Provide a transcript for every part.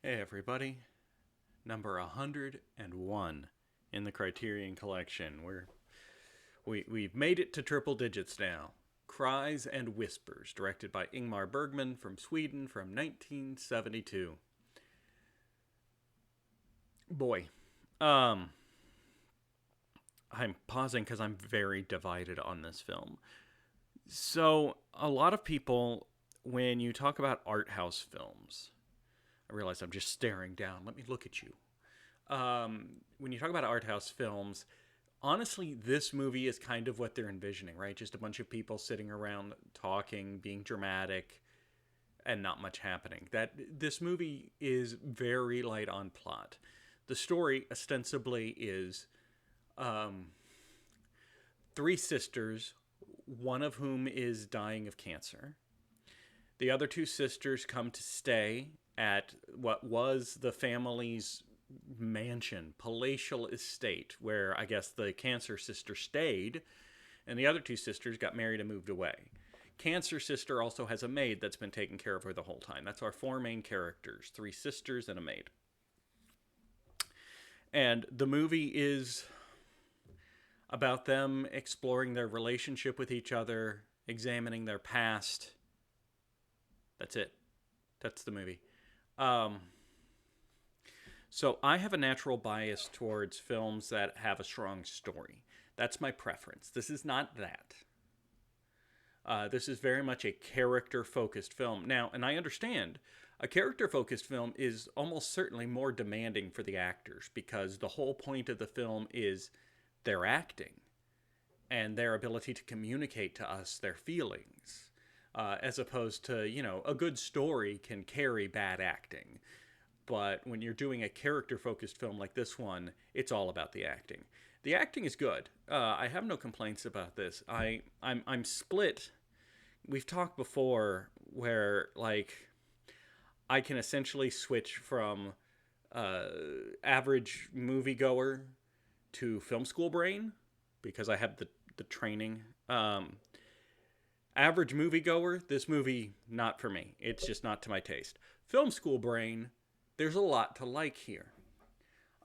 Hey everybody, number 101 in the Criterion collection. We've made it to triple digits now. Cries and Whispers, directed by Ingmar Bergman from Sweden from 1972. Boy, um, I'm pausing because I'm very divided on this film. So, a lot of people, when you talk about art house films, I realize I'm just staring down. Let me look at you. When you talk about art house films, honestly, this movie is kind of what they're envisioning, right? Just a bunch of people sitting around talking, being dramatic, and not much happening. That this movie is very light on plot. The story ostensibly is three sisters, one of whom is dying of cancer. The other two sisters come to stay at what was the family's mansion, palatial estate, where I guess the cancer sister stayed, and the other two sisters got married and moved away. Cancer sister also has a maid that's been taking care of her the whole time. That's our four main characters, three sisters and a maid. And the movie is about them exploring their relationship with each other, examining their past. That's it. That's the movie. Um, So I have a natural bias towards films that have a strong story. That's my preference. This is not that. This is very much a character focused film. Now, and I understand, a character focused film is almost certainly more demanding for the actors because the whole point of the film is their acting and their ability to communicate to us their feelings. As opposed to, a good story can carry bad acting. But when you're doing a character focused film like this one, it's all about the acting. The acting is good. I have no complaints about this. I'm split. We've talked before where I can essentially switch from uh, average moviegoer to film school brain because I have the training. Average moviegoer, this movie not for me. It's just not to my taste. Film school brain, there's a lot to like here.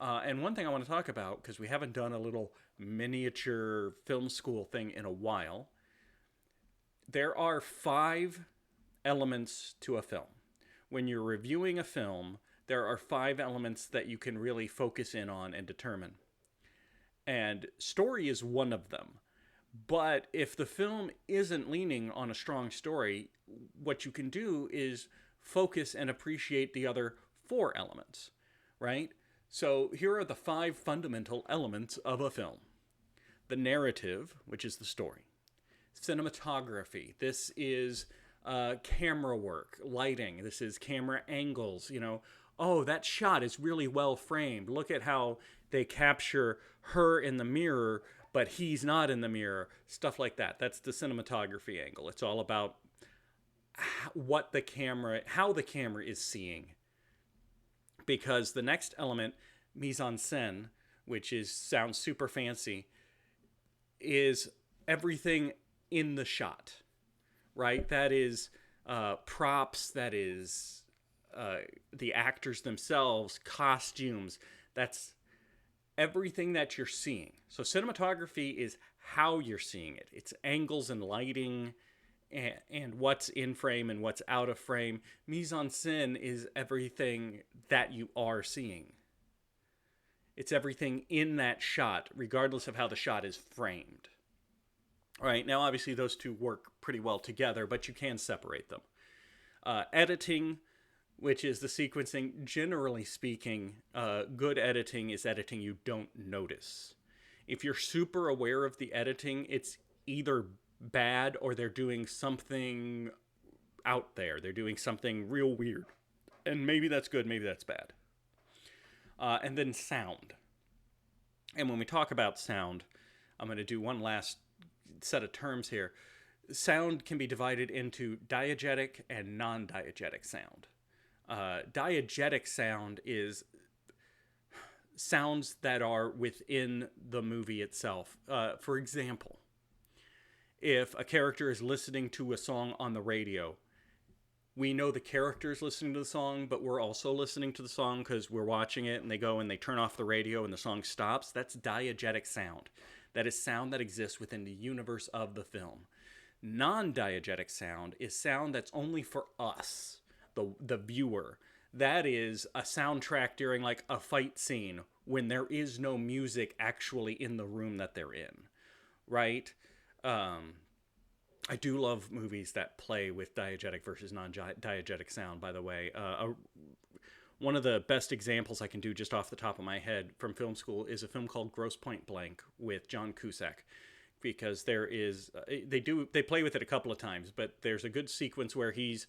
And one thing I want to talk about, because we haven't done a little miniature film school thing in a while, there are five elements to a film. When you're reviewing a film, there are five elements that you can really focus in on and determine. And story is one of them. But if the film isn't leaning on a strong story, what you can do is focus and appreciate the other four elements, right? So here are the five fundamental elements of a film: the narrative, which is the story; cinematography, this is camera work, lighting, this is camera angles, oh, that shot is really well framed. Look at how they capture her in the mirror, but he's not in the mirror. Stuff like that. That's the cinematography angle. It's all about how the camera is seeing. Because the next element, mise en scène, which sounds super fancy, is everything in the shot, right? That is props. That is the actors themselves, costumes. That's everything that you're seeing. So cinematography is how you're seeing it. It's angles and lighting and what's in frame and what's out of frame. Mise en scène is everything that you are seeing. It's everything in that shot, regardless of how the shot is framed. All right, now obviously those two work pretty well together, but you can separate them. Editing, which is the sequencing. Generally speaking, good editing is editing you don't notice. If you're super aware of the editing, it's either bad or they're doing something out there. They're doing something real weird. And maybe that's good, maybe that's bad. And then sound. And when we talk about sound, I'm going to do one last set of terms here. Sound can be divided into diegetic and non-diegetic sound. Diegetic sound is sounds that are within the movie itself. For example, if a character is listening to a song on the radio, we know the characters listening to the song, but we're also listening to the song because we're watching it and they go and they turn off the radio and the song stops. That's diegetic sound. That is sound that exists within the universe of the film. Non-diegetic sound is sound that's only for us, the viewer. That is a soundtrack during like a fight scene when there is no music actually in the room that they're in, right? I do love movies that play with diegetic versus non-diegetic sound, by the way. One of the best examples I can do just off the top of my head from film school is a film called Grosse Pointe Blank with John Cusack. Because there is, they play with it a couple of times, but there's a good sequence where he's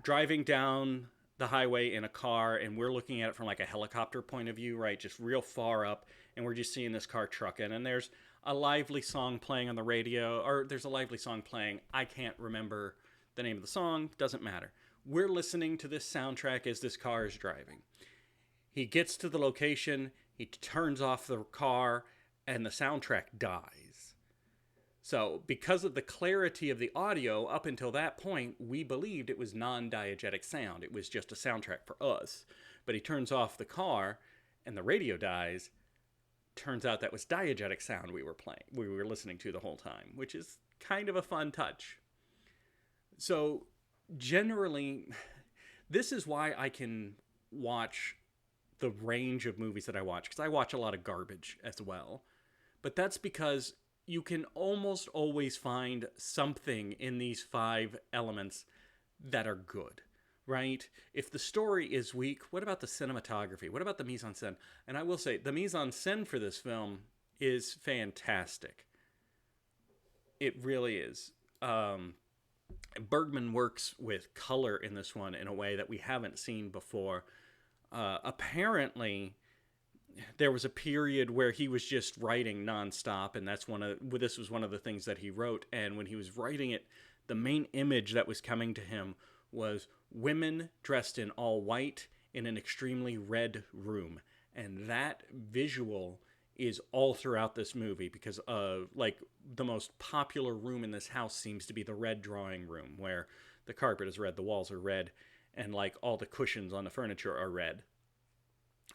driving down the highway in a car and we're looking at it from like a helicopter point of view, right? Just real far up, and we're just seeing this car trucking, and there's a lively song playing on the radio, or there's a lively song playing. I can't remember the name of the song, doesn't matter. We're listening to this soundtrack as this car is driving. He gets to the location, he turns off the car, and the soundtrack dies. So, because of the clarity of the audio, up until that point, we believed it was non-diegetic sound. It was just a soundtrack for us. But he turns off the car, and the radio dies. Turns out that was diegetic sound we were listening to the whole time, which is kind of a fun touch. So, generally, this is why I can watch the range of movies that I watch, because I watch a lot of garbage as well. But that's because you can almost always find something in these 5 elements that are good, right? If the story is weak, what about the cinematography? What about the mise-en-scène? And I will say, the mise-en-scène for this film is fantastic. It really is. Bergman works with color in this one in a way that we haven't seen before. Apparently, there was a period where he was just writing nonstop, and this was one of the things that he wrote. And when he was writing it, the main image that was coming to him was women dressed in all white in an extremely red room, and that visual is all throughout this movie because like the most popular room in this house seems to be the red drawing room, where the carpet is red, the walls are red, and like all the cushions on the furniture are red.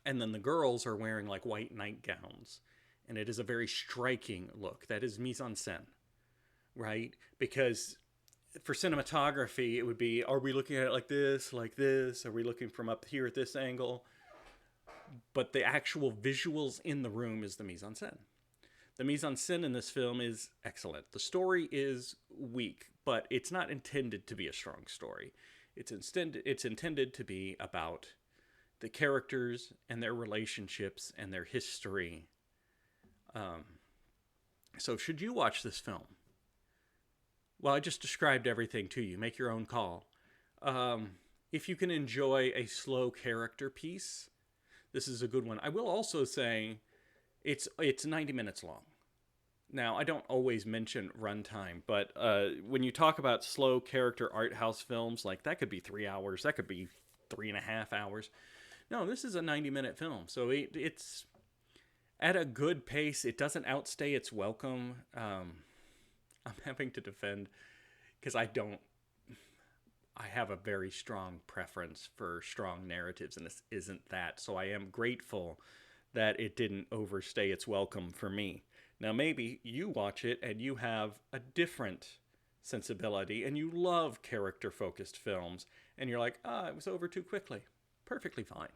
And then the girls are wearing like white nightgowns. And it is a very striking look. That is mise-en-scène, right? Because for cinematography, it would be, are we looking at it like this, like this? Are we looking from up here at this angle? But the actual visuals in the room is the mise-en-scène. The mise-en-scène in this film is excellent. The story is weak, but it's not intended to be a strong story. It's intended to be about the characters and their relationships and their history. So should you watch this film? Well, I just described everything to you. Make your own call. If you can enjoy a slow character piece, this is a good one. I will also say it's 90 minutes long. Now, I don't always mention runtime, but when you talk about slow character art house films, like that could be 3 hours, that could be 3.5 hours. No, this is a 90-minute film, so it's at a good pace. It doesn't outstay its welcome. I'm having to defend because I have a very strong preference for strong narratives, and this isn't that. So I am grateful that it didn't overstay its welcome for me. Now, maybe you watch it and you have a different sensibility and you love character-focused films, and you're like, it was over too quickly. Perfectly fine.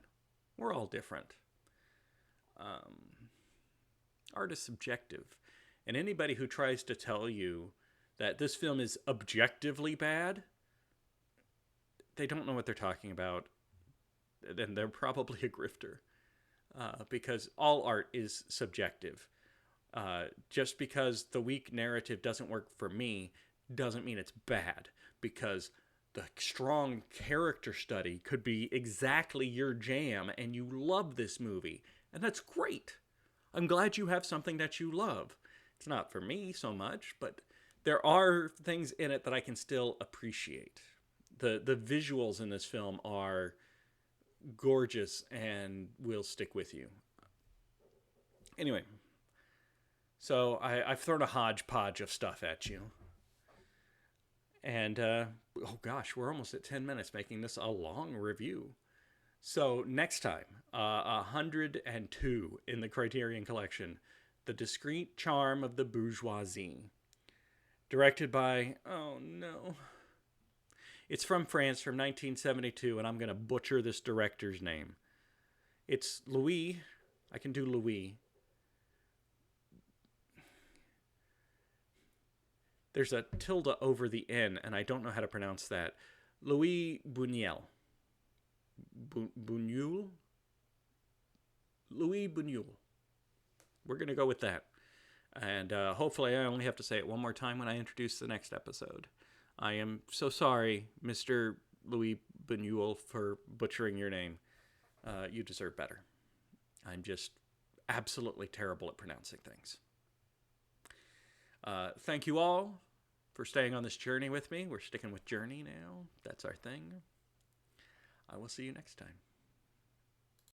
We're all different. Art is subjective. And anybody who tries to tell you that this film is objectively bad, they don't know what they're talking about. And they're probably a grifter. Because all art is subjective. Just because the weak narrative doesn't work for me doesn't mean it's bad. Because the strong character study could be exactly your jam and you love this movie. And that's great. I'm glad you have something that you love. It's not for me so much, but there are things in it that I can still appreciate. The visuals in this film are gorgeous and will stick with you. Anyway, so I've thrown a hodgepodge of stuff at you. And, oh gosh, we're almost at 10 minutes, making this a long review. So next time, 102 in the Criterion Collection, The Discreet Charm of the Bourgeoisie. Directed by, oh no. It's from France from 1972, and I'm going to butcher this director's name. It's Louis. I can do Louis. There's a tilde over the N, and I don't know how to pronounce that. Louis Buñuel. Buñuel? Louis Buñuel. We're going to go with that. And hopefully I only have to say it one more time when I introduce the next episode. I am so sorry, Mr. Louis Buñuel, for butchering your name. You deserve better. I'm just absolutely terrible at pronouncing things. Thank you all for staying on this journey with me. We're sticking with Journey now. That's our thing. I will see you next time.